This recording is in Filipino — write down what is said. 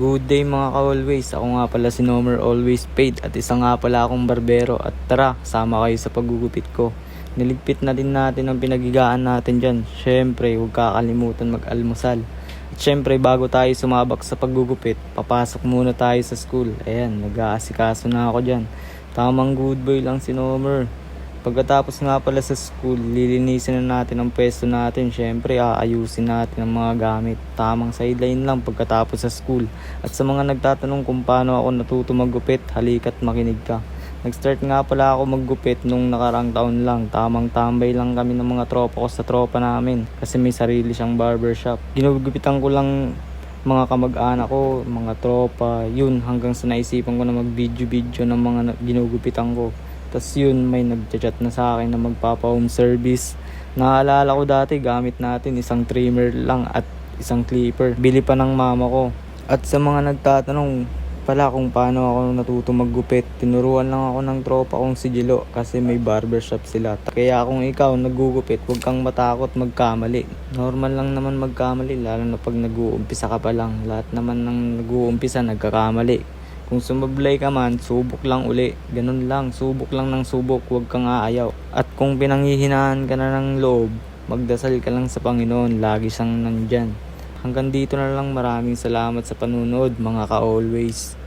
Good day mga ka-always, ako nga pala si Nomer Always Paid at isa nga pala akong barbero at tara, sama kayo sa paggugupit ko. Niligpit na din natin ang pinagigaan natin dyan. Syempre, huwag kakalimutan mag-almusal. At syempre, bago tayo sumabak sa paggugupit, papasok muna tayo sa school. Ayan, nag-aasikaso na ako dyan. Tamang good boy lang si Nomer. Pagkatapos nga pala sa school, lilinisin na natin ang pwesto natin. Syempre, aayusin natin ang mga gamit. Tamang sideline lang pagkatapos sa school. At sa mga nagtatanong kung paano ako natuto maggupit, halika't makinig ka. Nag-start nga pala ako maggupit nung nakaraang taon lang. Tamang tambay lang kami ng mga tropa ko sa tropa namin. Kasi may sarili siyang barbershop. Ginugupitan ko lang mga kamag-anak ko, mga tropa. Yun, hanggang sa naisipan ko na mag-video-video ng mga ginugupitan ko. Tas yun, may nagchat na sa akin na magpapa-home service. Naalala ko dati, gamit natin isang trimmer lang at isang clipper. Bili pa ng mama ko. At sa mga nagtatanong pala kung paano ako natuto maggupit, tinuruan lang ako ng tropa kong si Jilo kasi may barbershop sila. Kaya kung ikaw nagugupit, huwag kang matakot magkamali. Normal lang naman magkamali, lalo na pag nag-uumpisa ka pa lang. Lahat naman ng nag-uumpisa nagkakamali. Kung sumablay ka man, subok lang uli. Ganun lang, subok lang ng subok, huwag kang aayaw. At kung pinanghihinaan ka na ng loob, magdasal ka lang sa Panginoon, lagi siyang nandyan. Hanggang dito na lang, maraming salamat sa panunood mga ka-always.